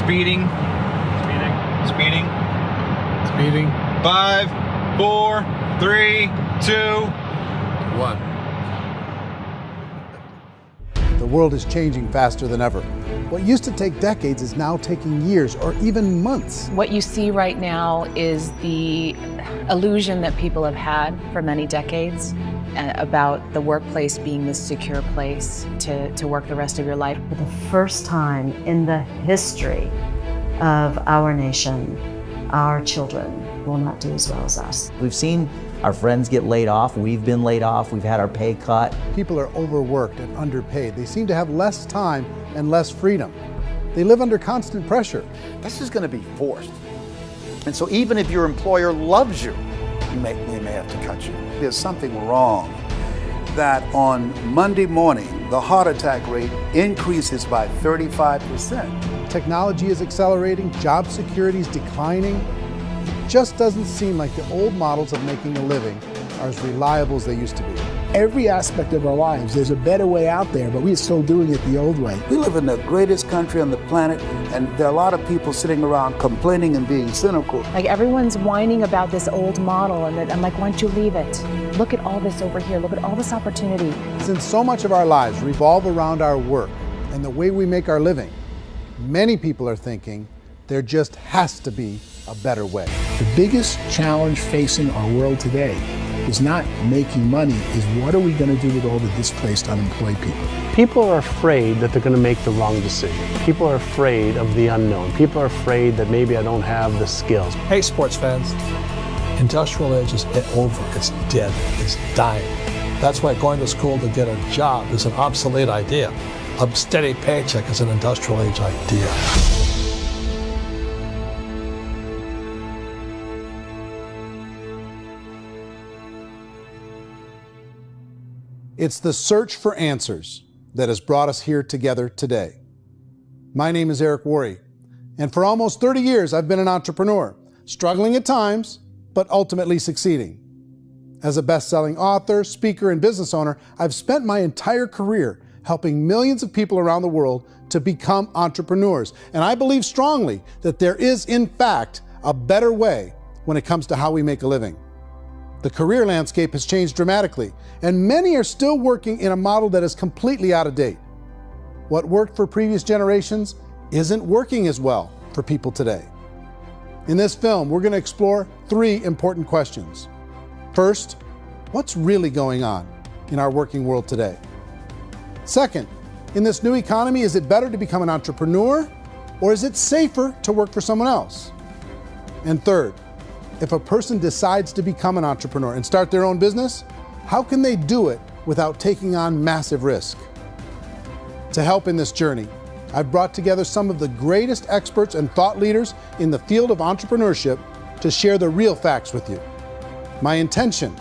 Speeding. Speeding. Speeding. 5, 4, 3, 2, 1. The world is changing faster than ever. What used to take decades is now taking years or even months. What you see right now is the illusion that people have had for many decades about the workplace being this secure place to work the rest of your life. For the first time in the history of our nation, our children will not do as well as us. We've seen our friends get laid off, we've been laid off, we've had our pay cut. People are overworked and underpaid. They seem to have less time and less freedom. They live under constant pressure. This is going to be forced. And so even if your employer loves you, they may have to cut you. There's something wrong that on Monday morning, the heart attack rate increases by 35%. Technology is accelerating, job security is declining. It just doesn't seem like the old models of making a living are as reliable as they used to be. Every aspect of our lives, there's a better way out there, but we're still doing it the old way. We live in the greatest country on the planet, and there are a lot of people sitting around complaining and being cynical. Like everyone's whining about this old model, and I'm like, why don't you leave it? Look at all this over here. Look at all this opportunity. Since so much of our lives revolve around our work and the way we make our living, many people are thinking there just has to be a better way. The biggest challenge facing our world today is not making money, is what are we going to do with all the displaced, unemployed people? People are afraid that they're going to make the wrong decision. People are afraid of the unknown. People are afraid that maybe I don't have the skills. Hey, sports fans. Industrial age is over. It's dead. It's dying. That's why going to school to get a job is an obsolete idea. A steady paycheck is an industrial age idea. It's the search for answers that has brought us here together today. My name is Eric Worre, and for almost 30 years I've been an entrepreneur, struggling at times, but ultimately succeeding. As a best-selling author, speaker, and business owner, I've spent my entire career helping millions of people around the world to become entrepreneurs. And I believe strongly that there is, in fact, a better way when it comes to how we make a living. The career landscape has changed dramatically, and many are still working in a model that is completely out of date. What worked for previous generations isn't working as well for people today. In this film, we're going to explore 3 important questions. First, what's really going on in our working world today? Second, in this new economy, is it better to become an entrepreneur, or is it safer to work for someone else? And third, if a person decides to become an entrepreneur and start their own business, how can they do it without taking on massive risk? To help in this journey, I've brought together some of the greatest experts and thought leaders in the field of entrepreneurship to share the real facts with you. My intention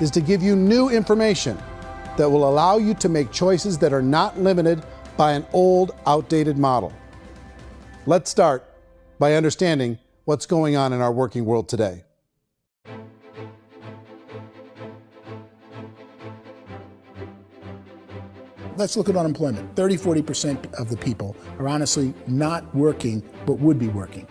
is to give you new information that will allow you to make choices that are not limited by an old, outdated model. Let's start by understanding what's going on in our working world today. Let's look at unemployment. 30–40% of the people are honestly not working, but would be working.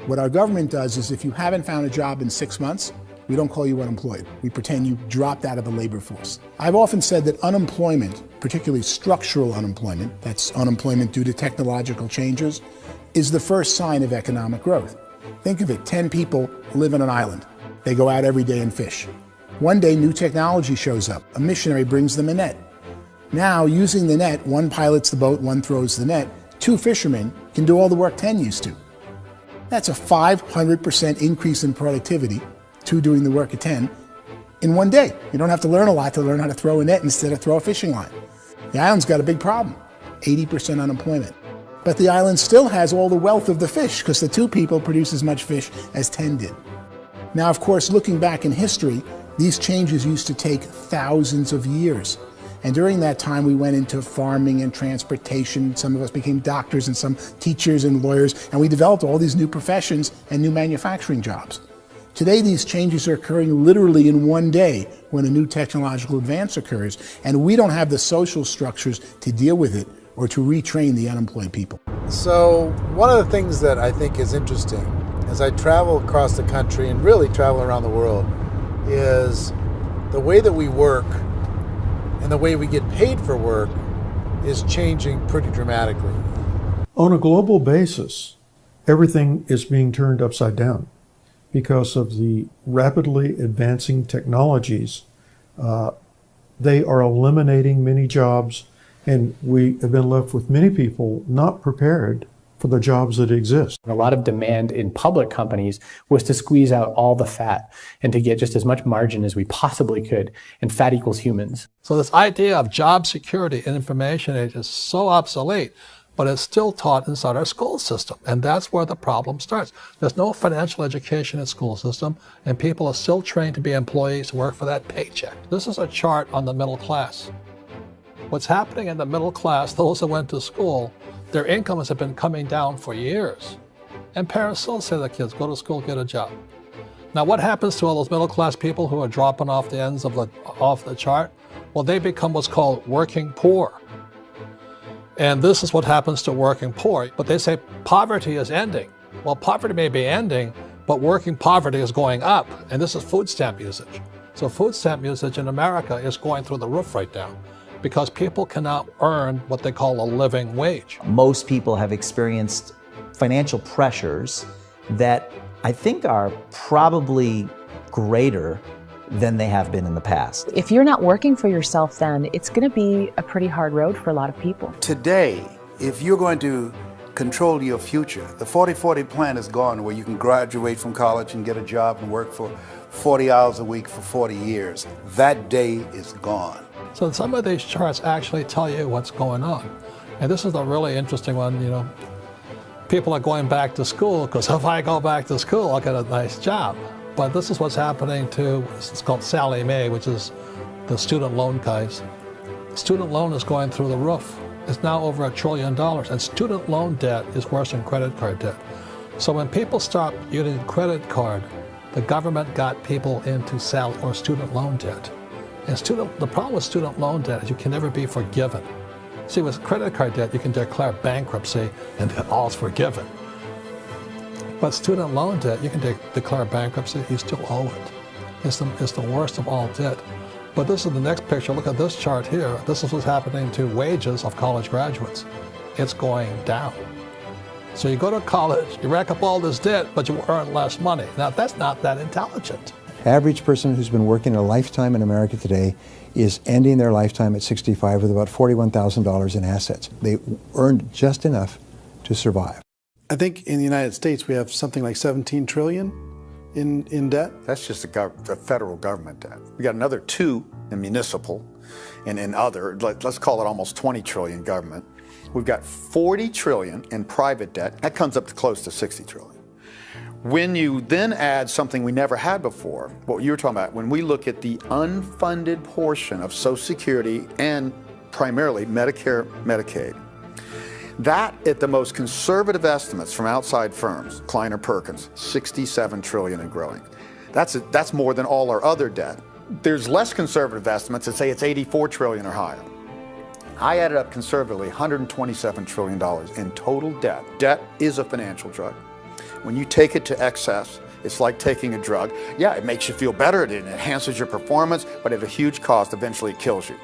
What our government does is if you haven't found a job in 6 months, we don't call you unemployed. We pretend you dropped out of the labor force. I've often said that unemployment, particularly structural unemployment, that's unemployment due to technological changes, is the first sign of economic growth. Think of it, 10 people live on an island. They go out every day and fish. One day, new technology shows up. A missionary brings them a net. Now, using the net, one pilots the boat, one throws the net. 2 fishermen can do all the work 10 used to. That's a 500% increase in productivity, 2 doing the work of 10, in one day. You don't have to learn a lot to learn how to throw a net instead of throw a fishing line. The island's got a big problem, 80% unemployment. But the island still has all the wealth of the fish because the 2 people produce as much fish as 10 did. Now, of course, looking back in history, these changes used to take thousands of years. And during that time, we went into farming and transportation. Some of us became doctors and some teachers and lawyers, and we developed all these new professions and new manufacturing jobs. Today, these changes are occurring literally in one day when a new technological advance occurs, and we don't have the social structures to deal with it or to retrain the unemployed people. So one of the things that I think is interesting as I travel across the country and really travel around the world is the way that we work and the way we get paid for work is changing pretty dramatically. On a global basis, everything is being turned upside down because of the rapidly advancing technologies. They are eliminating many jobs, and we have been left with many people not prepared for the jobs that exist. A lot of demand in public companies was to squeeze out all the fat and to get just as much margin as we possibly could, and fat equals humans. So this idea of job security in information age is so obsolete, but it's still taught inside our school system, and that's where the problem starts. There's no financial education in the school system, and people are still trained to be employees who work for that paycheck. This is a chart on the middle class. What's happening in the middle class, those that went to school, their incomes have been coming down for years. And parents still say to their kids, go to school, get a job. Now what happens to all those middle class people who are dropping off the ends of the chart? Well, they become what's called working poor. And this is what happens to working poor. But they say poverty is ending. Well, poverty may be ending, but working poverty is going up. And this is food stamp usage. So food stamp usage in America is going through the roof right now, because people cannot earn what they call a living wage. Most people have experienced financial pressures that I think are probably greater than they have been in the past. If you're not working for yourself, then it's going to be a pretty hard road for a lot of people. Today, if you're going to control your future, the 40-40 plan is gone, where you can graduate from college and get a job and work for 40 hours a week for 40 years. That day is gone. So some of these charts actually tell you what's going on. And this is a really interesting one, you know. People are going back to school because if I go back to school, I'll get a nice job. But this is what's happening to, it's called Sallie Mae, which is the student loan guys. Student loan is going through the roof. It's now over $1 trillion, and student loan debt is worse than credit card debt. So when people stopped using credit card, the government got people into student loan debt. And the problem with student loan debt is you can never be forgiven. See, with credit card debt, you can declare bankruptcy and then all's forgiven. But student loan debt, you can declare bankruptcy, you still owe it. It's the worst of all debt. But this is the next picture. Look at this chart here. This is what's happening to wages of college graduates. It's going down. So you go to college, you rack up all this debt, but you earn less money. Now, that's not that intelligent. Average person who's been working a lifetime in America today is ending their lifetime at 65 with about $41,000 in assets. They earned just enough to survive. I think in the United States we have something like 17 trillion in debt. That's just the federal government debt. We got another 2 in municipal and in other, let's call it almost 20 trillion government. We've got 40 trillion in private debt. That comes up to close to 60 trillion. When you then add something we never had before, what you were talking about, when we look at the unfunded portion of Social Security and primarily Medicare, Medicaid, that at the most conservative estimates from outside firms, Kleiner Perkins, 67 trillion and growing. That's more than all our other debt. There's less conservative estimates that say it's 84 trillion or higher. I added up conservatively $127 trillion in total debt. Debt is a financial drug. When you take it to excess, it's like taking a drug. Yeah, it makes you feel better, it enhances your performance, but at a huge cost, eventually it kills you.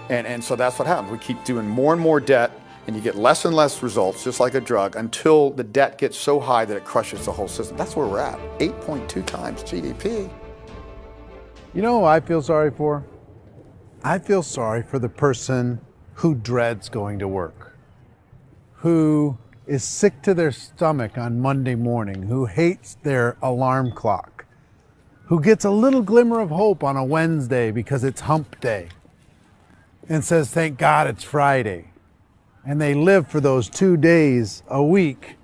And so that's what happens. We keep doing more and more debt, and you get less and less results, just like a drug, until the debt gets so high that it crushes the whole system. That's where we're at, 8.2 times GDP. You know who I feel sorry for? I feel sorry for the person who dreads going to work, who is sick to their stomach on Monday morning, who hates their alarm clock, who gets a little glimmer of hope on a Wednesday because it's hump day and says, thank God it's Friday. And they live for those 2 days a week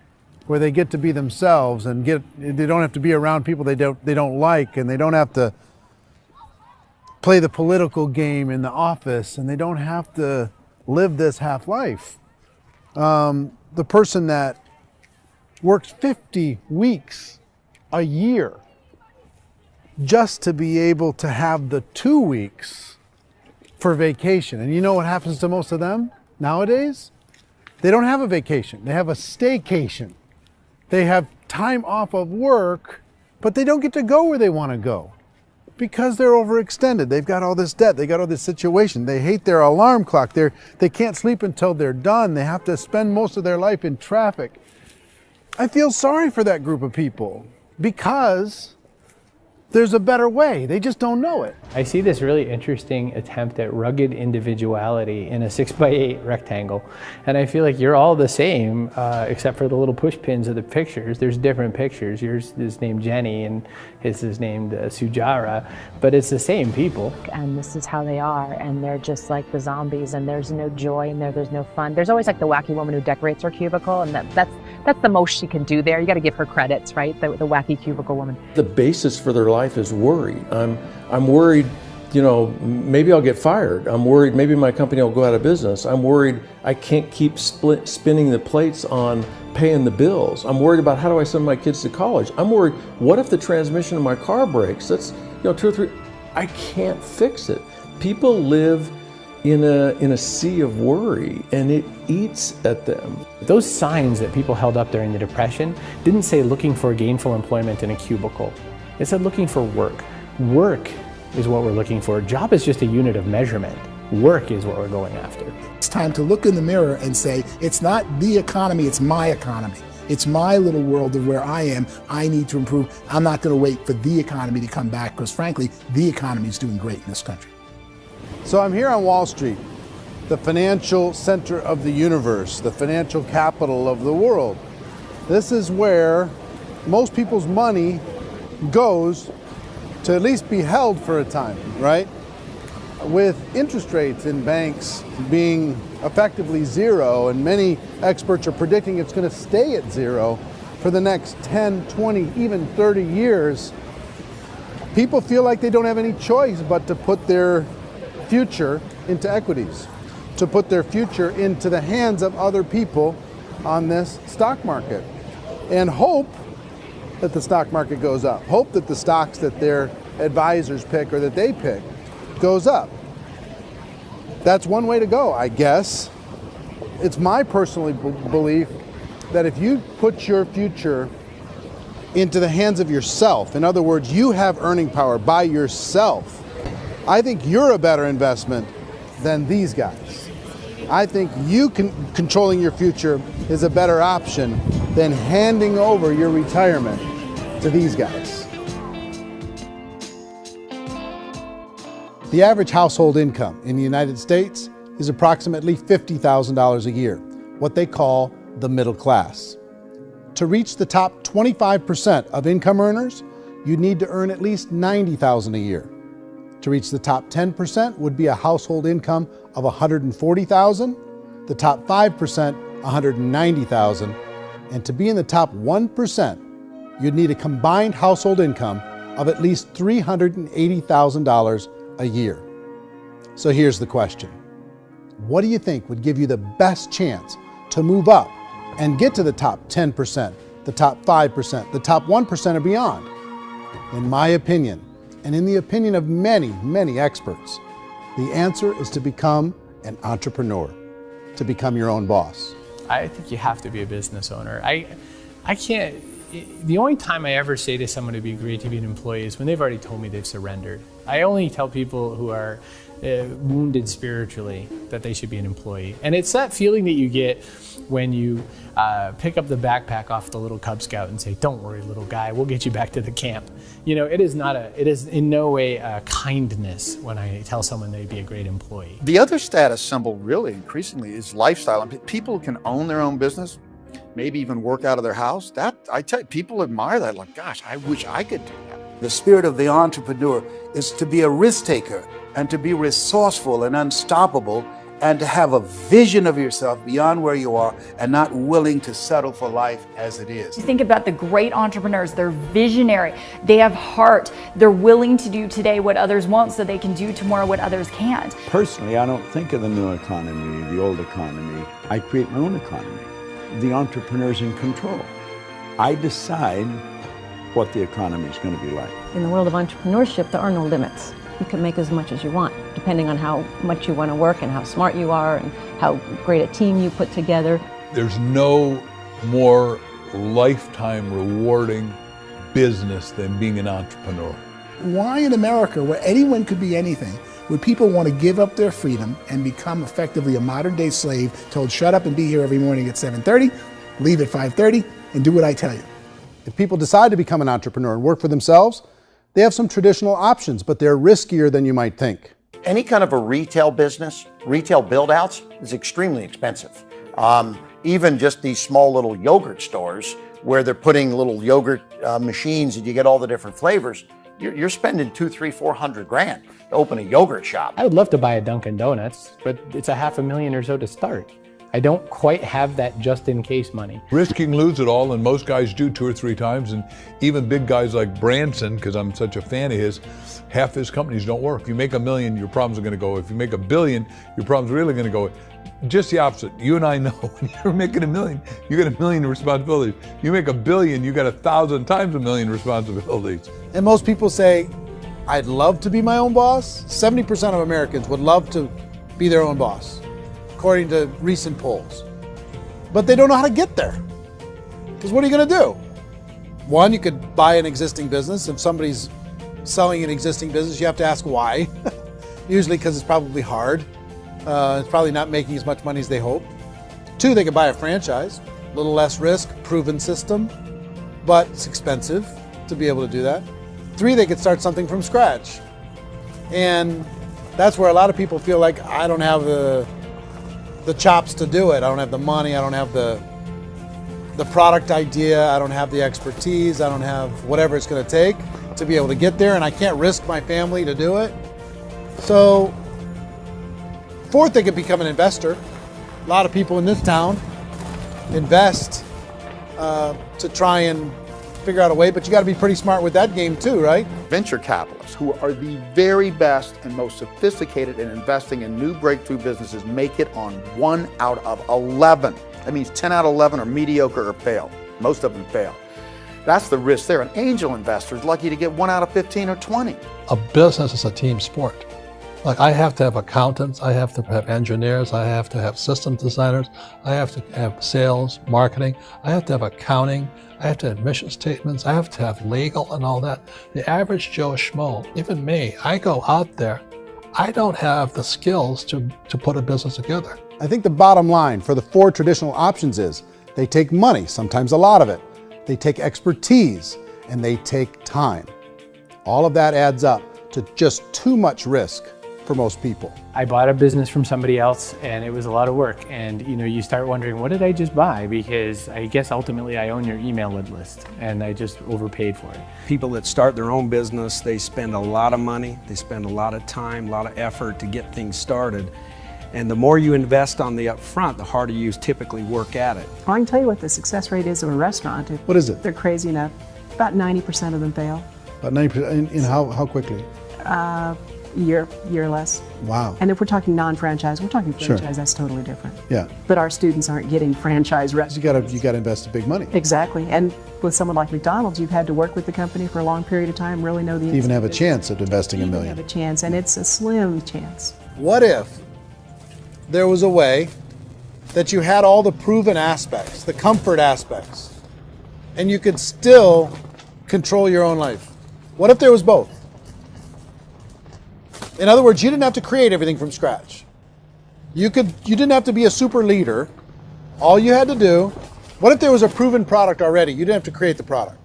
where they get to be themselves and they don't have to be around people they don't like, and they don't have to play the political game in the office, and they don't have to live this half life. The person that works 50 weeks a year just to be able to have the 2 weeks for vacation. And you know what happens to most of them? Nowadays, they don't have a vacation. They have a staycation. They have time off of work, but they don't get to go where they want to go because they're overextended. They've got all this debt. They got all this situation. They hate their alarm clock. They can't sleep until they're done. They have to spend most of their life in traffic. I feel sorry for that group of people because there's a better way. They just don't know it. I see this really interesting attempt at rugged individuality in a 6x8 rectangle. And I feel like you're all the same, except for the little push pins of the pictures. There's different pictures. Yours is named Jenny and his is named Sujara, but it's the same people. And this is how they are, and they're just like the zombies, and there's no joy in there, there's no fun. There's always like the wacky woman who decorates her cubicle, and that's the most she can do there. You got to give her credits, right? The wacky cubicle woman. The basis for their life is worry. I'm worried, you know, maybe I'll get fired. I'm worried maybe my company will go out of business. I'm worried I can't keep spinning the plates on paying the bills. I'm worried about how do I send my kids to college. I'm worried, what if the transmission of my car breaks? That's, you know, 2 or 3, I can't fix it. People live in a sea of worry, and it eats at them. Those signs that people held up during the Depression didn't say looking for gainful employment in a cubicle. It said looking for work. Work is what we're looking for. Job is just a unit of measurement. Work is what we're going after. It's time to look in the mirror and say, it's not the economy, it's my economy. It's my little world of where I am. I need to improve. I'm not going to wait for the economy to come back because frankly, the economy is doing great in this country. So I'm here on Wall Street, the financial center of the universe, the financial capital of the world. This is where most people's money goes to at least be held for a time, right? With interest rates in banks being effectively zero, and many experts are predicting it's going to stay at zero for the next 10, 20, even 30 years, people feel like they don't have any choice but to put their future into equities, to put their future into the hands of other people on this stock market, and hope that the stock market goes up, hope that the stocks that their advisors pick or that they pick goes up. That's one way to go, I guess. It's my personal belief that if you put your future into the hands of yourself, in other words, you have earning power by yourself, I think you're a better investment than these guys. I think you controlling your future is a better option than handing over your retirement to these guys. The average household income in the United States is approximately $50,000 a year, what they call the middle class. To reach the top 25% of income earners, you'd need to earn at least $90,000 a year. To reach the top 10% would be a household income of $140,000, the top 5%, $190,000, and to be in the top 1%, you'd need a combined household income of at least $380,000 a year. So here's the question. What do you think would give you the best chance to move up and get to the top 10%, the top 5%, the top 1% or beyond? In my opinion, and in the opinion of many, many experts, the answer is to become an entrepreneur, to become your own boss. I think you have to be a business owner. I can't, the only time I ever say to someone it'd be great to be an employee is when they've already told me they've surrendered. I only tell people who are wounded spiritually that they should be an employee. And it's that feeling that you get when you pick up the backpack off the little Cub Scout and say, "Don't worry, little guy, we'll get you back to the camp." You know, it is in no way a kindness when I tell someone they'd be a great employee. The other status symbol really increasingly is lifestyle. I mean, people can own their own business, maybe even work out of their house. That, I tell you, people admire that. Like, gosh, I wish I could do that. The spirit of the entrepreneur is to be a risk taker and to be resourceful and unstoppable and to have a vision of yourself beyond where you are and not willing to settle for life as it is. Think about the great entrepreneurs. They're visionary. They have heart. They're willing to do today what others won't so they can do tomorrow what others can't. Personally, I don't think of the new economy, the old economy. I create my own economy. The entrepreneur's in control. I decide what the economy is going to be like. In the world of entrepreneurship, there are no limits. You can make as much as you want, depending on how much you want to work and how smart you are and how great a team you put together. There's no more lifetime rewarding business than being an entrepreneur. Why in America, where anyone could be anything, would people want to give up their freedom and become effectively a modern-day slave, told shut up and be here every morning at 7:30, leave at 5:30, and do what I tell you? If people decide to become an entrepreneur and work for themselves, they have some traditional options, but they're riskier than you might think. Any kind of a retail business, retail build-outs, is extremely expensive. Even just these small little yogurt stores where they're putting little yogurt machines and you get all the different flavors, you're spending $200,000, $300,000, $400,000 to open a yogurt shop. I would love to buy a Dunkin' Donuts, but it's $500,000 or so to start. I don't quite have that just in case money. Risk you can lose it all, and most guys do 2 or 3 times, and even big guys like Branson, because I'm such a fan of his, half his companies don't work. If you make $1 million, your problems are going to go. If you make $1 billion, your problem's really going to go. Just the opposite. You and I know when you're making $1 million, you got $1 million responsibilities. You make $1 billion, you got 1,000 times $1 million responsibilities. And most people say, I'd love to be my own boss. 70% of Americans would love to be their own boss, according to recent polls. But they don't know how to get there. Because what are you going to do? One, you could buy an existing business. If somebody's selling an existing business, you have to ask why. Usually because it's probably hard. It's probably not making as much money as they hope. 2, they could buy a franchise. A little less risk, proven system, but it's expensive to be able to do that. 3, they could start something from scratch. And that's where a lot of people feel like, I don't have the chops to do it. I don't have the money. I don't have the product idea. I don't have the expertise. I don't have whatever it's going to take to be able to get there, and I can't risk my family to do it. So 4th, they could become an investor. A lot of people in this town invest to try and figure out a way, but you got to be pretty smart with that game too, right? Venture capitalists, who are the very best and most sophisticated in investing in new breakthrough businesses, make it on 1 out of 11. That means 10 out of 11 are mediocre or fail. Most of them fail. That's the risk there. An angel investor is lucky to get 1 out of 15 or 20. A business is a team sport. Like, I have to have accountants, I have to have engineers, I have to have systems designers, I have to have sales, marketing, I have to have accounting, I have to have mission statements, I have to have legal and all that. The average Joe Schmo, even me, I go out there, I don't have the skills to put a business together. I think the bottom line for the 4 traditional options is they take money, sometimes a lot of it. They take expertise, and they take time. All of that adds up to just too much risk for most people. I bought a business from somebody else and it was a lot of work. And you start wondering, what did I just buy? Because I guess ultimately I own your email list and I just overpaid for it. People that start their own business, they spend a lot of money, they spend a lot of time, a lot of effort to get things started. And the more you invest on the upfront, the harder you typically work at it. I can tell you what the success rate is of a restaurant. What is it? They're crazy enough. About 90% of them fail. About 90%, in how quickly? Year or less. Wow. And if we're talking non-franchise, we're talking franchise, Sure. That's totally different. Yeah. But our students aren't getting franchise restaurants. You gotta invest big money. Exactly. And with someone like McDonald's, you've had to work with the company for a long period of time, really know the To even have a chance at investing $1 million. have a chance, and it's a slim chance. What if there was a way that you had all the proven aspects, the comfort aspects, and you could still control your own life? What if there was both? In other words, you didn't have to create everything from scratch. You didn't have to be a super leader. All you had to do, what if there was a proven product already? You didn't have to create the product.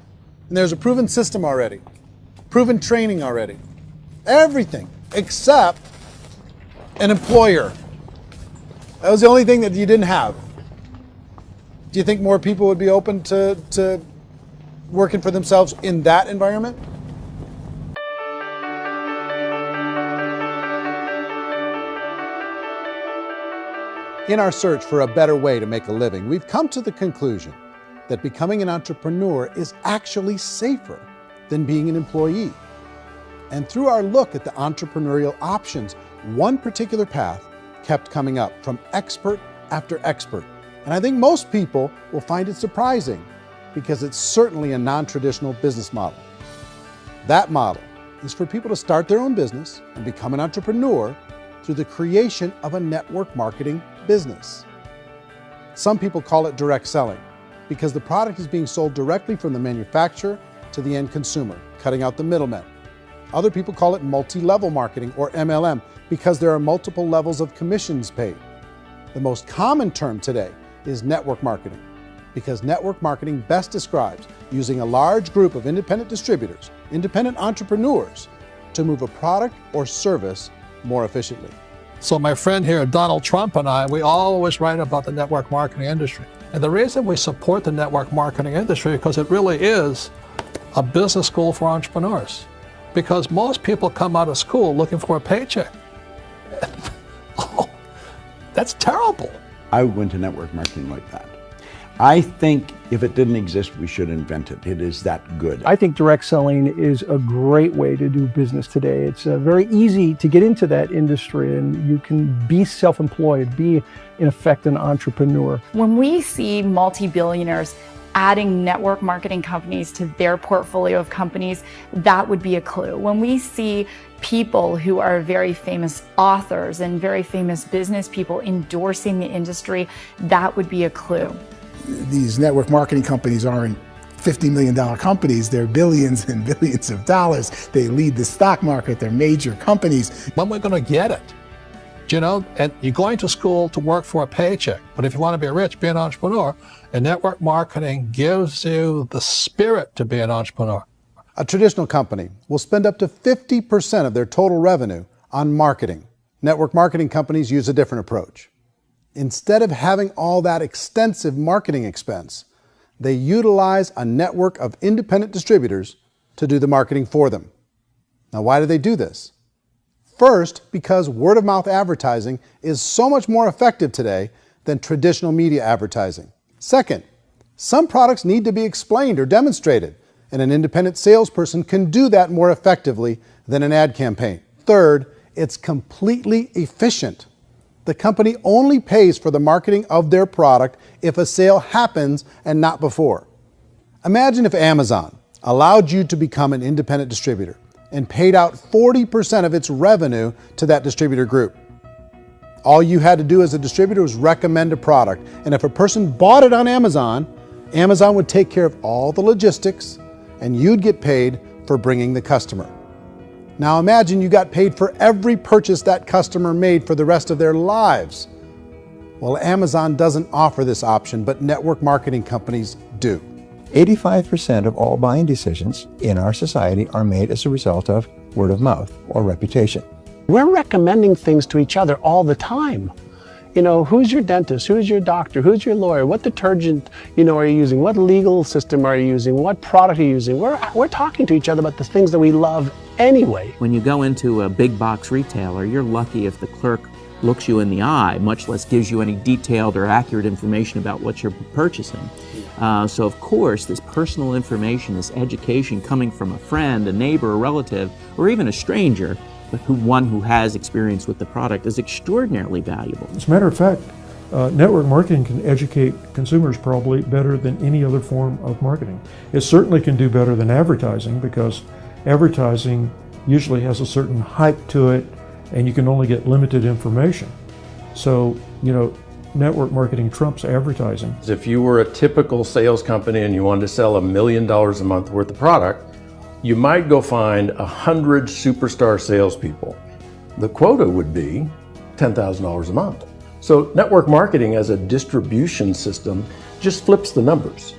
And there's a proven system already, proven training already. Everything except an employer. That was the only thing that you didn't have. Do you think more people would be open to working for themselves in that environment? In our search for a better way to make a living, we've come to the conclusion that becoming an entrepreneur is actually safer than being an employee. And through our look at the entrepreneurial options, one particular path kept coming up from expert after expert. And I think most people will find it surprising because it's certainly a non-traditional business model. That model is for people to start their own business and become an entrepreneur through the creation of a network marketing business. Some people call it direct selling because the product is being sold directly from the manufacturer to the end consumer, cutting out the middlemen. Other people call it multi-level marketing, or MLM, because there are multiple levels of commissions paid. The most common term today is network marketing, because network marketing best describes using a large group of independent distributors, independent entrepreneurs, to move a product or service more efficiently. So my friend here, Donald Trump, and I, we always write about the network marketing industry. And the reason we support the network marketing industry is because it really is a business school for entrepreneurs. Because most people come out of school looking for a paycheck. Oh, that's terrible. I would go into network marketing like that. I think if it didn't exist, we should invent it. It is that good. I think direct selling is a great way to do business today. It's very easy to get into that industry, and you can be self-employed, be in effect an entrepreneur. When we see multi-billionaires adding network marketing companies to their portfolio of companies, that would be a clue. When we see people who are very famous authors and very famous business people endorsing the industry, that would be a clue. These network marketing companies aren't $50 million companies, they're billions and billions of dollars. They lead the stock market, they're major companies. When we're going to get it? You know, and you're going to school to work for a paycheck, but if you want to be rich, be an entrepreneur, and network marketing gives you the spirit to be an entrepreneur. A traditional company will spend up to 50% of their total revenue on marketing. Network marketing companies use a different approach. Instead of having all that extensive marketing expense, they utilize a network of independent distributors to do the marketing for them. Now, why do they do this? First, because word-of-mouth advertising is so much more effective today than traditional media advertising. Second, some products need to be explained or demonstrated, and an independent salesperson can do that more effectively than an ad campaign. Third, it's completely efficient. The company only pays for the marketing of their product if a sale happens and not before. Imagine if Amazon allowed you to become an independent distributor and paid out 40% of its revenue to that distributor group. All you had to do as a distributor was recommend a product, and if a person bought it on Amazon, Amazon would take care of all the logistics, and you'd get paid for bringing the customer. Now imagine you got paid for every purchase that customer made for the rest of their lives. Well, Amazon doesn't offer this option, but network marketing companies do. 85% of all buying decisions in our society are made as a result of word of mouth or reputation. We're recommending things to each other all the time. You know, who's your dentist? Who's your doctor? Who's your lawyer? What detergent, are you using? What legal system are you using? What product are you using? We're talking to each other about the things that we love anyway. When you go into a big box retailer, you're lucky if the clerk looks you in the eye, much less gives you any detailed or accurate information about what you're purchasing. So of course, this personal information, this education coming from a friend, a neighbor, a relative, or even a stranger, but one who has experience with the product is extraordinarily valuable. As a matter of fact, network marketing can educate consumers probably better than any other form of marketing. It certainly can do better than advertising, because advertising usually has a certain hype to it and you can only get limited information. So, network marketing trumps advertising. If you were a typical sales company and you wanted to sell $1 million a month worth of product, you might go find 100 superstar salespeople. The quota would be $10,000 a month. So network marketing as a distribution system just flips the numbers.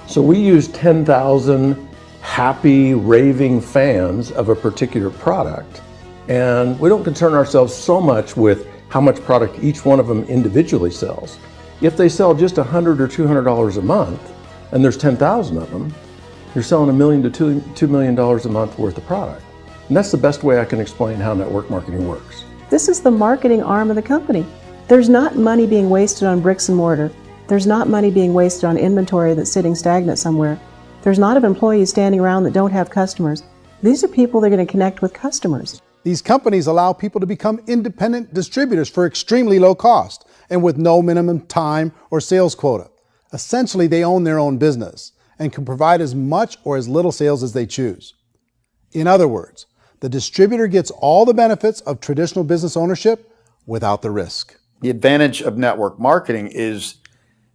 So we use 10,000 happy, raving fans of a particular product, and we don't concern ourselves so much with how much product each one of them individually sells. If they sell just $100 or $200 a month, and there's 10,000 of them, you're selling $1 million to $2 million a month worth of product. And that's the best way I can explain how network marketing works. This is the marketing arm of the company. There's not money being wasted on bricks and mortar. There's not money being wasted on inventory that's sitting stagnant somewhere. There's not of employees standing around that don't have customers. These are people that are going to connect with customers. These companies allow people to become independent distributors for extremely low cost and with no minimum time or sales quota. Essentially, they own their own business and can provide as much or as little sales as they choose. In other words, the distributor gets all the benefits of traditional business ownership without the risk. The advantage of network marketing is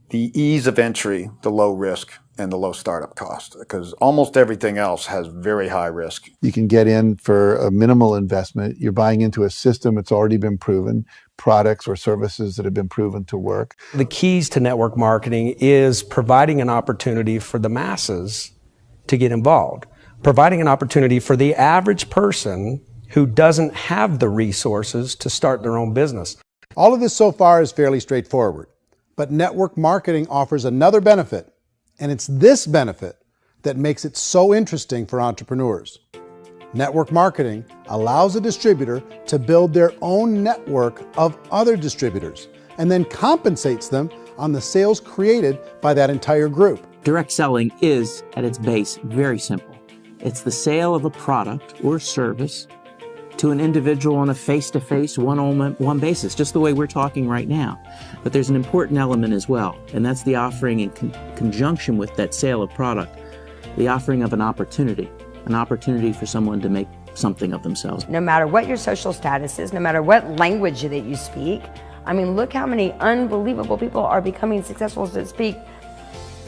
the ease of entry, the low risk, and the low startup cost, because almost everything else has very high risk. You can get in for a minimal investment. You're buying into a system that's already been proven, products or services that have been proven to work. The keys to network marketing is providing an opportunity for the masses to get involved, providing an opportunity for the average person who doesn't have the resources to start their own business. All of this so far is fairly straightforward, but network marketing offers another benefit, and it's this benefit that makes it so interesting for entrepreneurs. Network marketing allows a distributor to build their own network of other distributors and then compensates them on the sales created by that entire group. Direct selling is, at its base, very simple. It's the sale of a product or service to an individual on a face-to-face, one-on-one basis, just the way we're talking right now. But there's an important element as well, and that's the offering in conjunction with that sale of product, the offering of an opportunity for someone to make something of themselves. No matter what your social status is, no matter what language that you speak, I mean, look how many unbelievable people are becoming successful to speak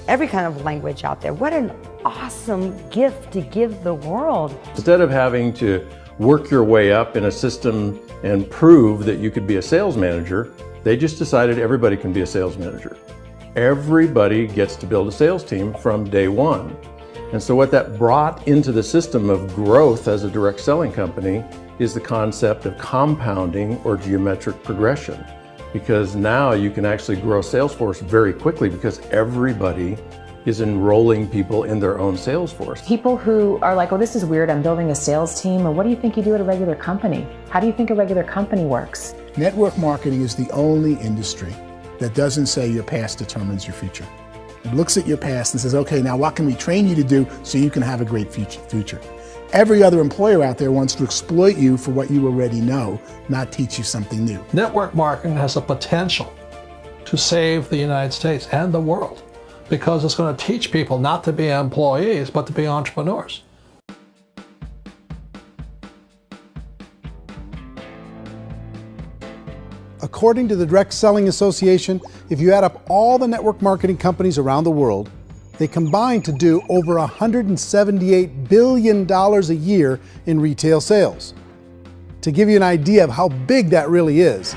every kind of language out there. What an awesome gift to give the world. Instead of having to work your way up in a system and prove that you could be a sales manager, they just decided everybody can be a sales manager. Everybody gets to build a sales team from day one. And so what that brought into the system of growth as a direct selling company is the concept of compounding or geometric progression. Because now you can actually grow a sales force very quickly because everybody is enrolling people in their own sales force. People who are like, oh, this is weird, I'm building a sales team, or what do you think you do at a regular company? How do you think a regular company works? Network marketing is the only industry that doesn't say your past determines your future. It looks at your past and says, okay, now what can we train you to do so you can have a great future? Every other employer out there wants to exploit you for what you already know, not teach you something new. Network marketing has the potential to save the United States and the world because it's going to teach people not to be employees, but to be entrepreneurs. According to the Direct Selling Association, if you add up all the network marketing companies around the world, they combine to do over $178 billion a year in retail sales. To give you an idea of how big that really is,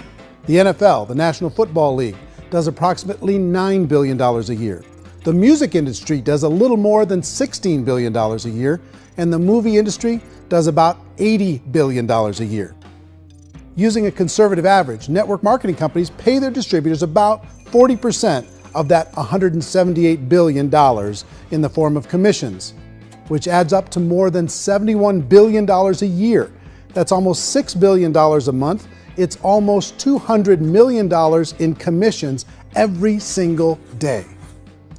the NFL, the National Football League, does approximately $9 billion a year. The music industry does a little more than $16 billion a year, and the movie industry does about $80 billion a year. Using a conservative average, network marketing companies pay their distributors about 40% of that $178 billion in the form of commissions, which adds up to more than $71 billion a year. That's almost $6 billion a month. It's almost $200 million in commissions every single day.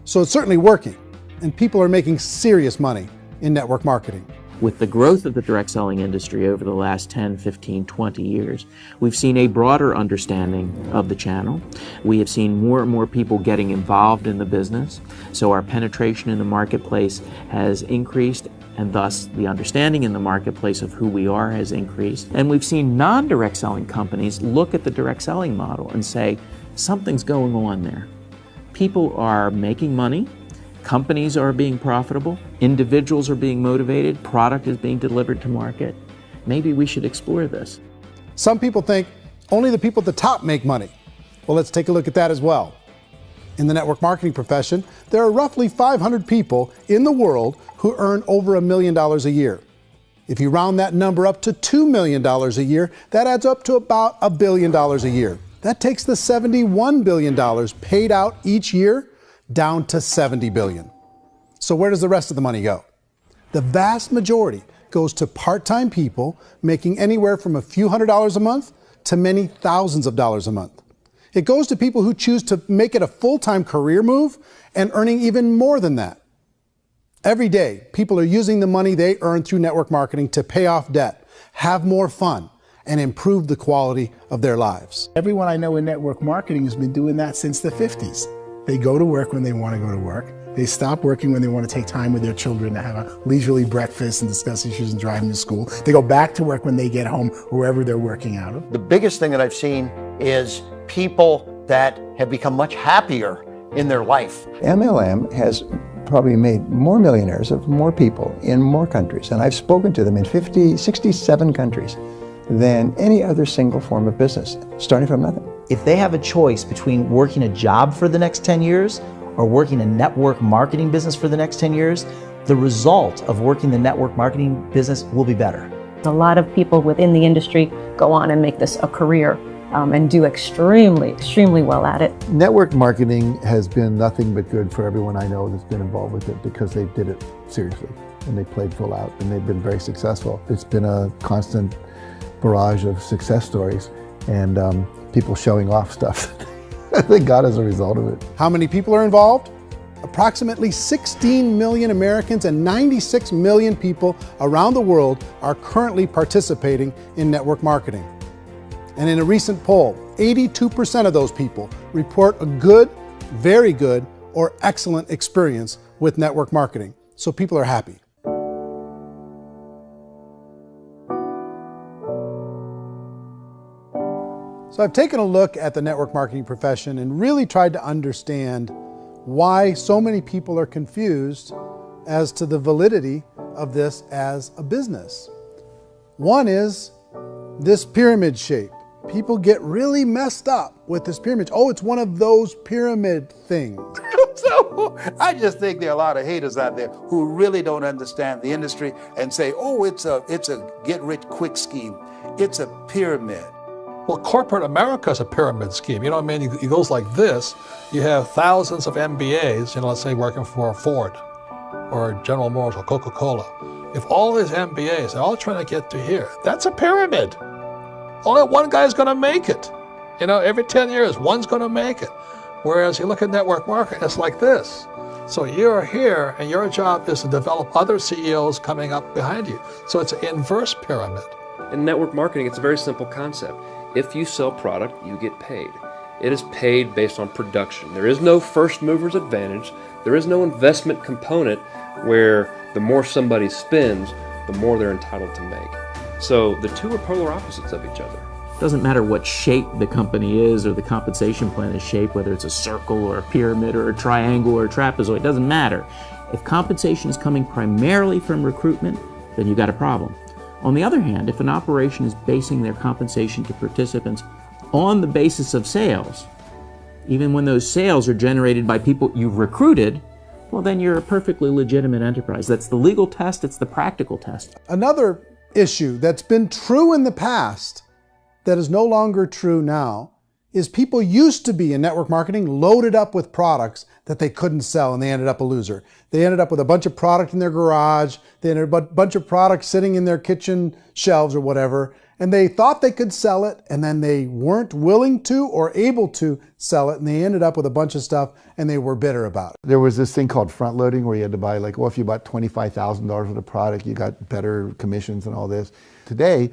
So it's certainly working, and people are making serious money in network marketing. With the growth of the direct selling industry over the last 10, 15, 20 years, we've seen a broader understanding of the channel. We have seen more and more people getting involved in the business, so our penetration in the marketplace has increased, and thus the understanding in the marketplace of who we are has increased. And we've seen non-direct selling companies look at the direct selling model and say, something's going on there. People are making money, companies are being profitable, individuals are being motivated, product is being delivered to market. Maybe we should explore this. Some people think only the people at the top make money. Well, let's take a look at that as well. In the network marketing profession, there are roughly 500 people in the world who earn over $1 million a year. If you round that number up to $2 million a year, that adds up to about $1 billion a year. That takes the $71 billion paid out each year down to $70 billion. So where does the rest of the money go? The vast majority goes to part-time people making anywhere from a few $100s a month to many thousands of dollars a month. It goes to people who choose to make it a full-time career move and earning even more than that. Every day, people are using the money they earn through network marketing to pay off debt, have more fun, and improve the quality of their lives. Everyone I know in network marketing has been doing that since the 50s. They go to work when they want to go to work. They stop working when they want to take time with their children to have a leisurely breakfast and discuss issues and drive them to school. They go back to work when they get home, wherever they're working out of. The biggest thing that I've seen is people that have become much happier in their life. MLM has probably made more millionaires of more people in more countries, and I've spoken to them in 67 countries, than any other single form of business, starting from nothing. If they have a choice between working a job for the next 10 years or working a network marketing business for the next 10 years, the result of working the network marketing business will be better. A lot of people within the industry go on and make this a career and do extremely well at it. Network marketing has been nothing but good for everyone I know that's been involved with it because they did it seriously and they played full out and they've been very successful. It's been a constant barrage of success stories and people showing off stuff that they got as a result of it. How many people are involved? Approximately 16 million Americans and 96 million people around the world are currently participating in network marketing. And in a recent poll, 82% of those people report a good, very good, or excellent experience with network marketing. So people are happy. So I've taken a look at the network marketing profession and really tried to understand why so many people are confused as to the validity of this as a business. One is this pyramid shape. People get really messed up with this pyramid. Oh, it's one of those pyramid things. So I just think there are a lot of haters out there who really don't understand the industry and say, oh, it's a get-rich-quick scheme. It's a pyramid. Well, corporate America is a pyramid scheme. You know what I mean? It goes like this. You have thousands of MBAs, let's say working for Ford or General Motors or Coca-Cola. If all these MBAs are all trying to get to here, that's a pyramid. Only one guy's going to make it. Every 10 years, one's going to make it. Whereas you look at network marketing, it's like this. So you're here, and your job is to develop other CEOs coming up behind you. So it's an inverse pyramid. In network marketing, it's a very simple concept. If you sell product, you get paid. It is paid based on production. There is no first mover's advantage. There is no investment component where the more somebody spends, the more they're entitled to make. So the two are polar opposites of each other. It doesn't matter what shape the company is or the compensation plan is shaped, whether it's a circle or a pyramid or a triangle or a trapezoid, it doesn't matter. If compensation is coming primarily from recruitment, then you've got a problem. On the other hand, if an operation is basing their compensation to participants on the basis of sales, even when those sales are generated by people you've recruited, well, then you're a perfectly legitimate enterprise. That's the legal test, it's the practical test. Another issue that's been true in the past that is no longer true now is people used to be in network marketing loaded up with products that they couldn't sell and they ended up a loser. They ended up with a bunch of product in their garage, they ended up with a bunch of products sitting in their kitchen shelves or whatever, and they thought they could sell it and then they weren't willing to or able to sell it and they ended up with a bunch of stuff and they were bitter about it. There was this thing called front loading where you had to buy if you bought $25,000 worth of product, you got better commissions and all this. Today,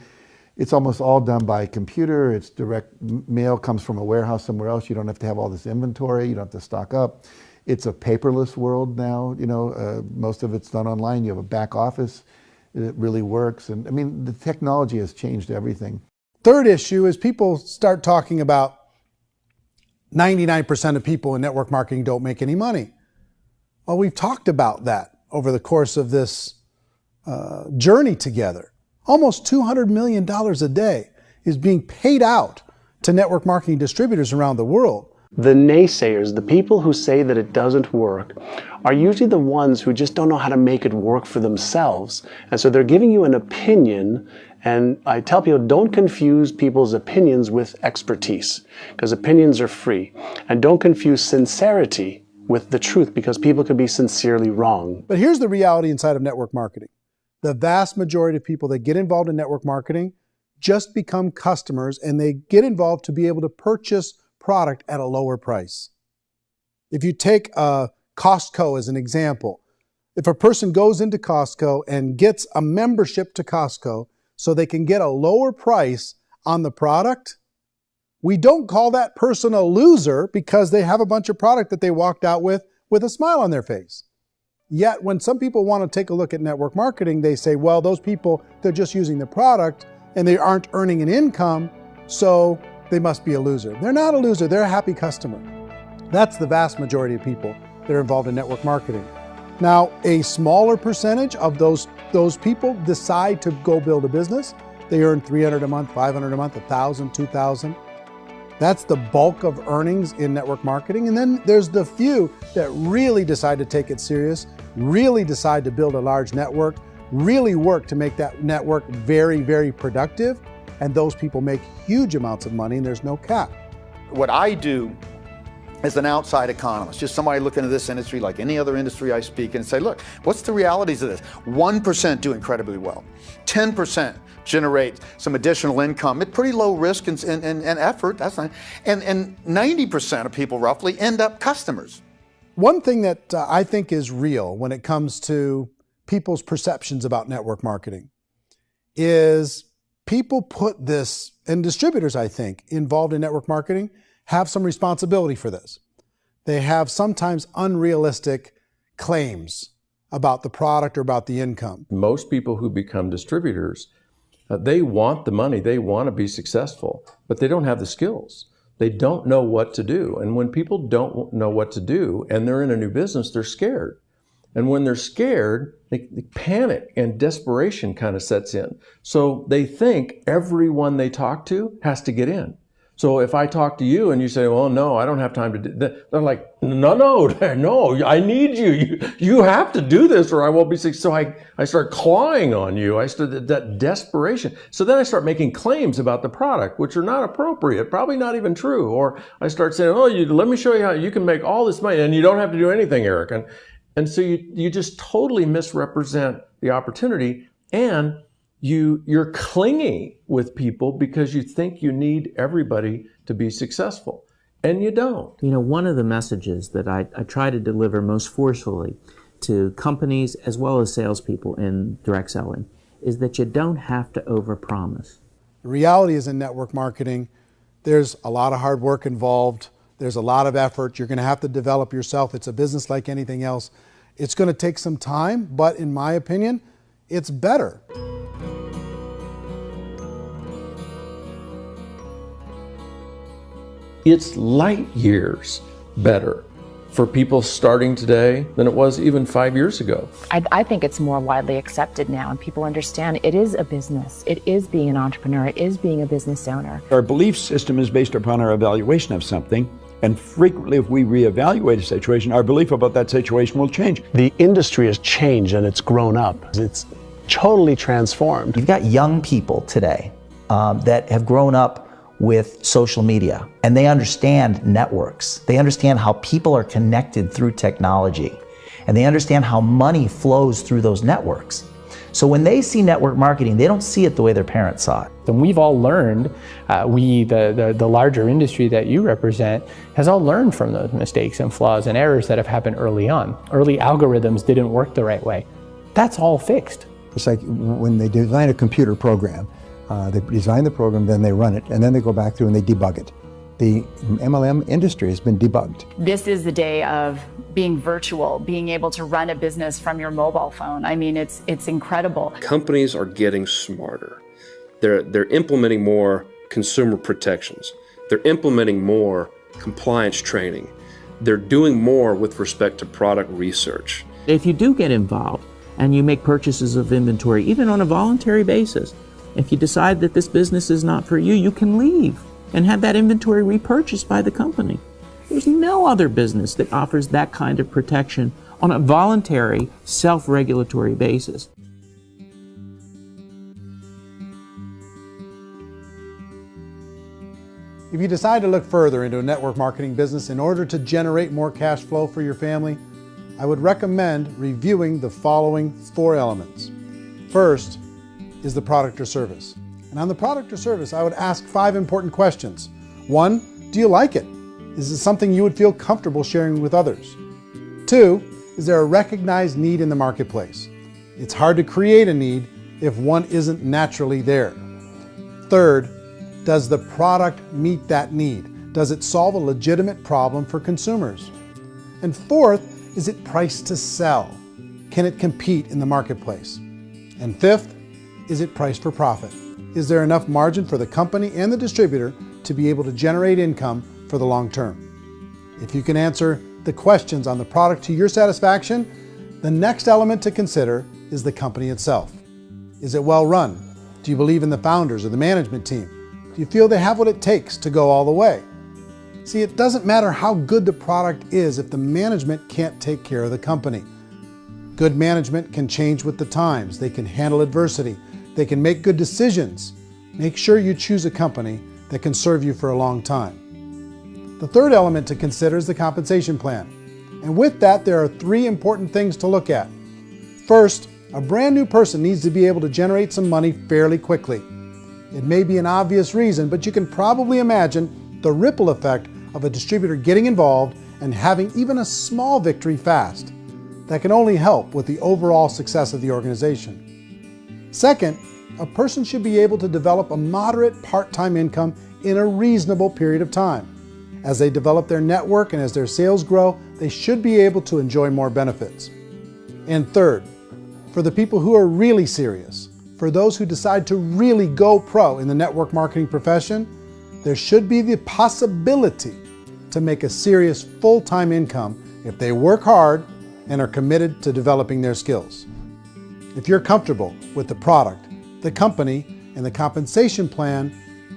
it's almost all done by computer. It's direct mail, comes from a warehouse somewhere else. You don't have to have all this inventory. You don't have to stock up. It's a paperless world now. Most of it's done online. You have a back office. It really works. And I mean, the technology has changed everything. Third issue is people start talking about 99% of people in network marketing don't make any money. Well, we've talked about that over the course of this journey together. Almost $200 million a day is being paid out to network marketing distributors around the world. The naysayers, the people who say that it doesn't work, are usually the ones who just don't know how to make it work for themselves. And so they're giving you an opinion, and I tell people, don't confuse people's opinions with expertise, because opinions are free. And don't confuse sincerity with the truth, because people can be sincerely wrong. But here's the reality inside of network marketing. The vast majority of people that get involved in network marketing just become customers and they get involved to be able to purchase product at a lower price. If you take Costco as an example, if a person goes into Costco and gets a membership to Costco so they can get a lower price on the product, we don't call that person a loser because they have a bunch of product that they walked out with a smile on their face. Yet when some people want to take a look at network marketing, they say, well, those people, they're just using the product and they aren't earning an income, so they must be a loser. They're not a loser, they're a happy customer. That's the vast majority of people that are involved in network marketing. Now, a smaller percentage of those people decide to go build a business. They earn $300 a month, $500 a month, $1,000, $2,000. That's the bulk of earnings in network marketing. And then there's the few that really decide to take it serious, really decide to build a large network, really work to make that network very, very productive. And those people make huge amounts of money and there's no cap. What I do as an outside economist, just somebody looking at this industry like any other industry I speak and say, look, what's the realities of this? 1% do incredibly well. 10% generate some additional income at pretty low risk and effort, that's not, and 90% of people roughly end up customers. One thing that I think is real when it comes to people's perceptions about network marketing is people put this, and distributors, I think, involved in network marketing have some responsibility for this. They have sometimes unrealistic claims about the product or about the income. Most people who become distributors, they want the money, they want to be successful, but they don't have the skills. They don't know what to do. And when people don't know what to do and they're in a new business, they're scared. And when they're scared, they panic and desperation kind of sets in. So they think everyone they talk to has to get in. So if I talk to you and you say, well, no, I don't have time to do that, they're like, no, I need you. You have to do this or I won't be successful. So I start clawing on you. I start that desperation. So then I start making claims about the product, which are not appropriate, probably not even true. Or I start saying, oh, let me show you how you can make all this money and you don't have to do anything, Eric. And so you just totally misrepresent the opportunity, and you're clingy with people because you think you need everybody to be successful, and you don't. You know, one of the messages that I try to deliver most forcefully to companies as well as salespeople in direct selling is that you don't have to overpromise. The reality is in network marketing, there's a lot of hard work involved. There's a lot of effort. You're going to have to develop yourself. It's a business like anything else. It's going to take some time, but in my opinion, it's better. It's light years better for people starting today than it was even 5 years ago. I think it's more widely accepted now, and people understand it is a business. It is being an entrepreneur. It is being a business owner. Our belief system is based upon our evaluation of something. And frequently, if we reevaluate a situation, our belief about that situation will change. The industry has changed and it's grown up. It's totally transformed. You've got young people today that have grown up with social media, and they understand networks. They understand how people are connected through technology, and they understand how money flows through those networks. So when they see network marketing, they don't see it the way their parents saw it. And we've all learned, the larger industry that you represent, has all learned from those mistakes and flaws and errors that have happened early on. Early algorithms didn't work the right way. That's all fixed. It's like when they design a computer program, they design the program, then they run it, and then they go back through and they debug it. The MLM industry has been debugged. This is the day of being virtual, being able to run a business from your mobile phone. I mean, it's incredible. Companies are getting smarter. They're implementing more consumer protections. They're implementing more compliance training. They're doing more with respect to product research. If you do get involved and you make purchases of inventory, even on a voluntary basis, if you decide that this business is not for you, you can leave and have that inventory repurchased by the company. There's no other business that offers that kind of protection on a voluntary, self-regulatory basis. If you decide to look further into a network marketing business in order to generate more cash flow for your family, I would recommend reviewing the following 4 elements. First is the product or service. And on the product or service, I would ask 5 important questions. 1, do you like it? Is it something you would feel comfortable sharing with others? 2, is there a recognized need in the marketplace? It's hard to create a need if one isn't naturally there. 3rd, does the product meet that need? Does it solve a legitimate problem for consumers? And 4th, is it priced to sell? Can it compete in the marketplace? And 5th, is it priced for profit? Is there enough margin for the company and the distributor to be able to generate income for the long term. If you can answer the questions on the product to your satisfaction, the next element to consider is the company itself. Is it well run? Do you believe in the founders or the management team? Do you feel they have what it takes to go all the way? See, it doesn't matter how good the product is if the management can't take care of the company. Good management can change with the times. They can handle adversity. They can make good decisions. Make sure you choose a company that can serve you for a long time. The third element to consider is the compensation plan. And with that, there are 3 important things to look at. First, a brand new person needs to be able to generate some money fairly quickly. It may be an obvious reason, but you can probably imagine the ripple effect of a distributor getting involved and having even a small victory fast. That can only help with the overall success of the organization. Second, a person should be able to develop a moderate part-time income in a reasonable period of time. As they develop their network and as their sales grow, they should be able to enjoy more benefits. And third, for the people who are really serious, for those who decide to really go pro in the network marketing profession, there should be the possibility to make a serious full-time income if they work hard and are committed to developing their skills. If you're comfortable with the product, the company, and the compensation plan,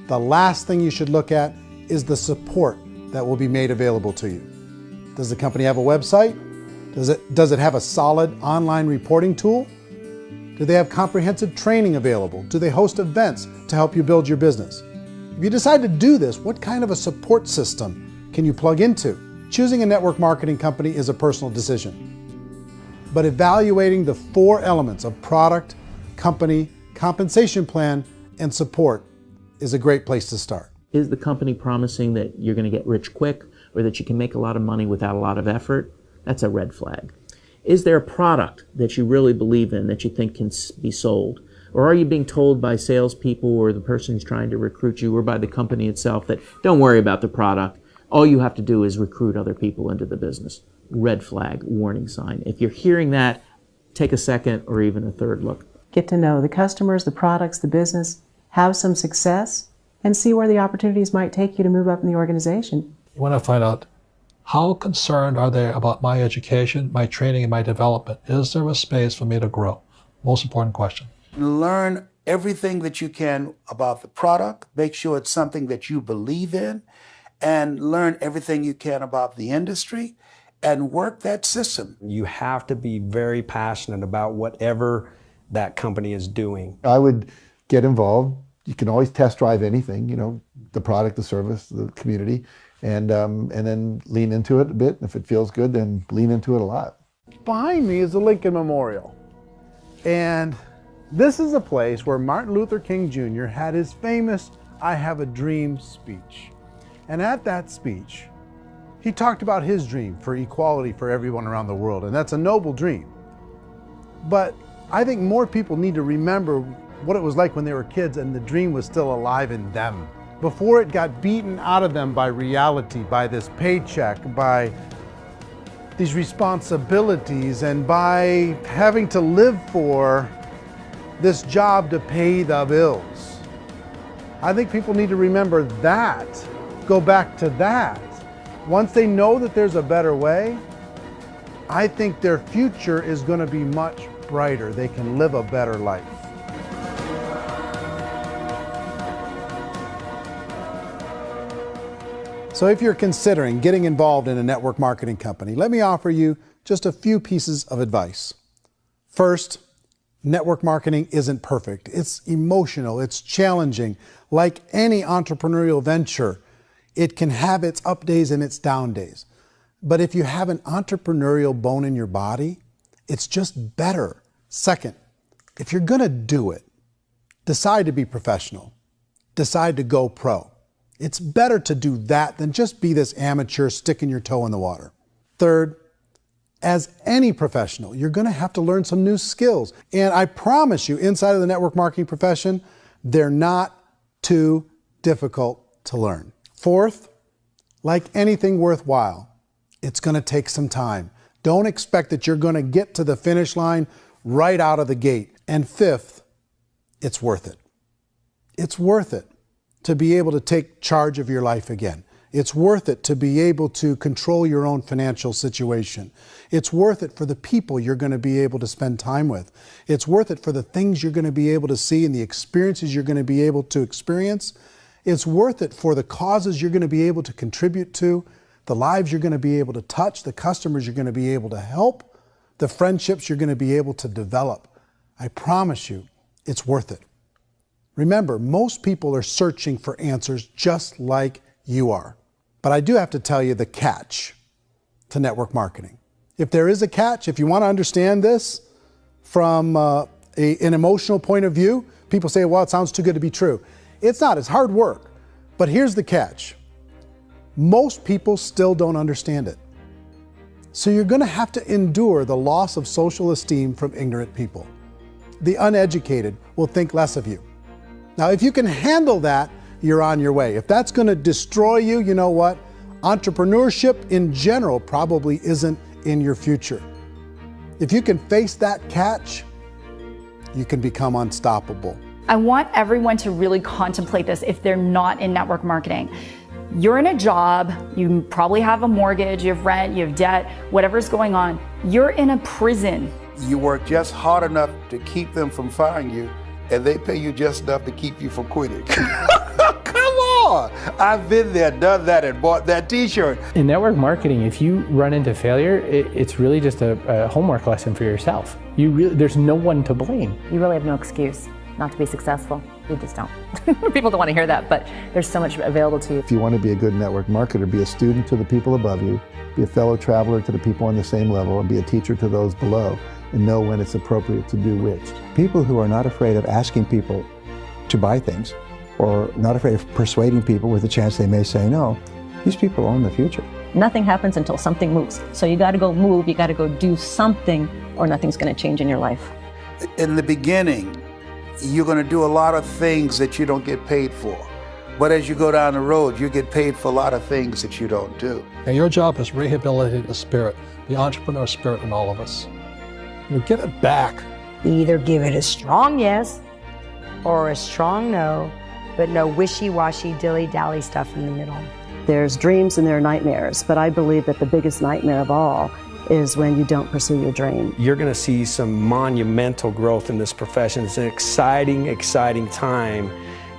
the last thing you should look at is the support that will be made available to you. Does the company have a website? Does it have a solid online reporting tool? Do they have comprehensive training available? Do they host events to help you build your business? If you decide to do this, what kind of a support system can you plug into? Choosing a network marketing company is a personal decision. But evaluating the 4 elements of product, company, compensation plan, and support is a great place to start. Is the company promising that you're going to get rich quick or that you can make a lot of money without a lot of effort? That's a red flag. Is there a product that you really believe in that you think can be sold? Or are you being told by salespeople or the person who's trying to recruit you or by the company itself that don't worry about the product, all you have to do is recruit other people into the business? Red flag, warning sign. If you're hearing that, take a second or even a third look. Get to know the customers, the products, the business, have some success, and see where the opportunities might take you to move up in the organization. You want to find out how concerned are they about my education, my training, and my development? Is there a space for me to grow? Most important question. Learn everything that you can about the product. Make sure it's something that you believe in, and learn everything you can about the industry and work that system. You have to be very passionate about whatever that company is doing. I would get involved. You can always test drive anything, you know, the product, the service, the community, and then lean into it a bit. If it feels good, then lean into it a lot. Behind me is the Lincoln Memorial. And this is a place where Martin Luther King Jr. had his famous "I Have a Dream" speech. And at that speech, he talked about his dream for equality for everyone around the world, and that's a noble dream. But I think more people need to remember what it was like when they were kids and the dream was still alive in them. Before it got beaten out of them by reality, by this paycheck, by these responsibilities, and by having to live for this job to pay the bills. I think people need to remember that, go back to that. Once they know that there's a better way, I think their future is going to be much brighter. They can live a better life. So if you're considering getting involved in a network marketing company, let me offer you just a few pieces of advice. First, network marketing isn't perfect. It's emotional, it's challenging. Like any entrepreneurial venture, it can have its up days and its down days. But if you have an entrepreneurial bone in your body, it's just better. Second, if you're gonna do it, decide to be professional. Decide to go pro. It's better to do that than just be this amateur sticking your toe in the water. Third, as any professional, you're gonna have to learn some new skills. And I promise you, inside of the network marketing profession, they're not too difficult to learn. Fourth, like anything worthwhile, it's gonna take some time. Don't expect that you're gonna get to the finish line right out of the gate. And fifth, it's worth it. It's worth it to be able to take charge of your life again. It's worth it to be able to control your own financial situation. It's worth it for the people you're going to be able to spend time with. It's worth it for the things you're going to be able to see and the experiences you're going to be able to experience. It's worth it for the causes you're going to be able to contribute to, the lives you're going to be able to touch, the customers you're going to be able to help, the friendships you're going to be able to develop. I promise you, it's worth it. Remember, most people are searching for answers just like you are. But I do have to tell you the catch to network marketing. If there is a catch, if you want to understand this from an emotional point of view, people say, well, it sounds too good to be true. It's not, it's hard work. But here's the catch. Most people still don't understand it. So you're going to have to endure the loss of social esteem from ignorant people. The uneducated will think less of you. Now, if you can handle that, you're on your way. If that's going to destroy you, you know what? Entrepreneurship in general probably isn't in your future. If you can face that catch, you can become unstoppable. I want everyone to really contemplate this if they're not in network marketing. You're in a job, you probably have a mortgage, you have rent, you have debt, whatever's going on. You're in a prison. You work just hard enough to keep them from firing you, and they pay you just enough to keep you from quitting. Come on! I've been there, done that, and bought that t-shirt. In network marketing, if you run into failure, it's really just a homework lesson for yourself. There's no one to blame. You really have no excuse not to be successful. You just don't. People don't want to hear that, but there's so much available to you. If you want to be a good network marketer, be a student to the people above you, be a fellow traveler to the people on the same level, and be a teacher to those below, and know when it's appropriate to do which. People who are not afraid of asking people to buy things, or not afraid of persuading people with a chance they may say no, these people own the future. Nothing happens until something moves. So you got to go move, you got to go do something, or nothing's going to change in your life. In the beginning, you're going to do a lot of things that you don't get paid for. But as you go down the road, you get paid for a lot of things that you don't do. And your job is rehabilitate the spirit, the entrepreneur spirit in all of us. You get it back. Either give it a strong yes or a strong no, but no wishy-washy, dilly-dally stuff in the middle. There's dreams and there are nightmares, but I believe that the biggest nightmare of all is when you don't pursue your dream. You're going to see some monumental growth in this profession. It's an exciting, exciting time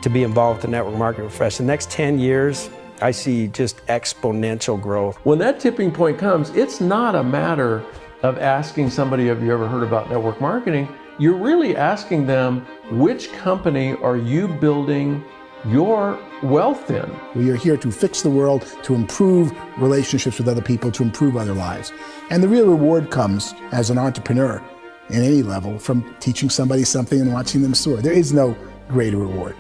to be involved with the network marketing profession. The next 10 years, I see just exponential growth. When that tipping point comes, it's not a matter of asking somebody, have you ever heard about network marketing? You're really asking them, which company are you building your wealth in? We are here to fix the world, to improve relationships with other people, to improve other lives. And the real reward comes as an entrepreneur in any level from teaching somebody something and watching them soar. There is no greater reward.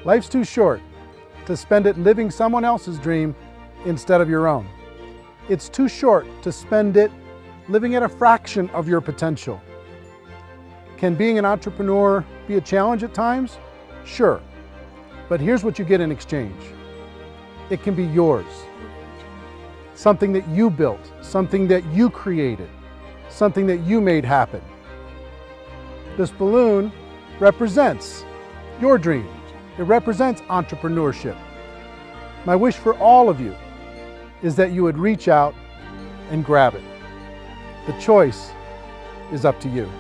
Life's too short to spend it living someone else's dream instead of your own. It's too short to spend it living at a fraction of your potential. Can being an entrepreneur be a challenge at times? Sure. But here's what you get in exchange. It can be yours. Something that you built, something that you created, something that you made happen. This balloon represents your dream. It represents entrepreneurship. My wish for all of you is that you would reach out and grab it. The choice is up to you.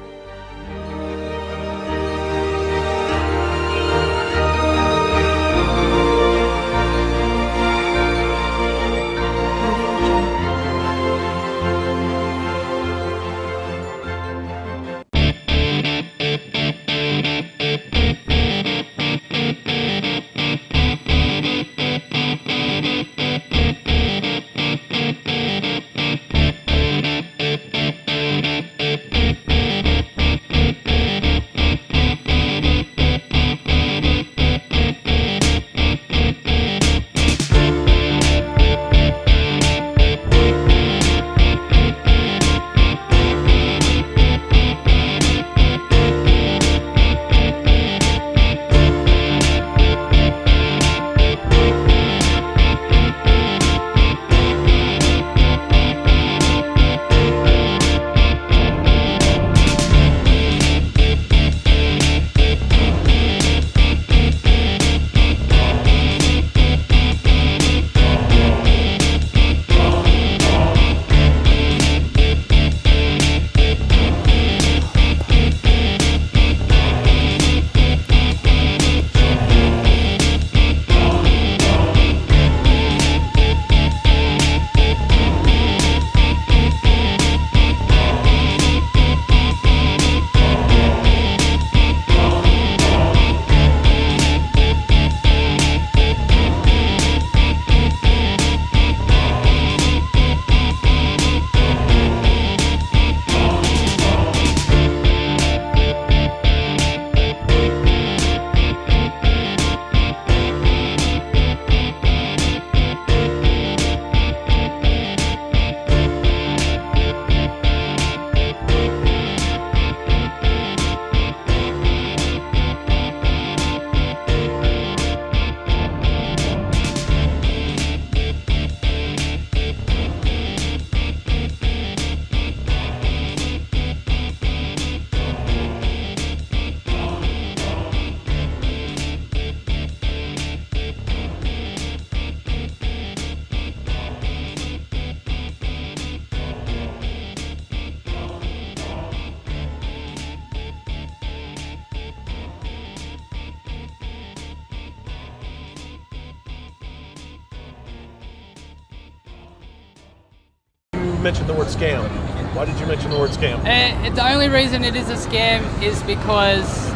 mention the word scam. Why did you mention the word scam? The only reason it is a scam is because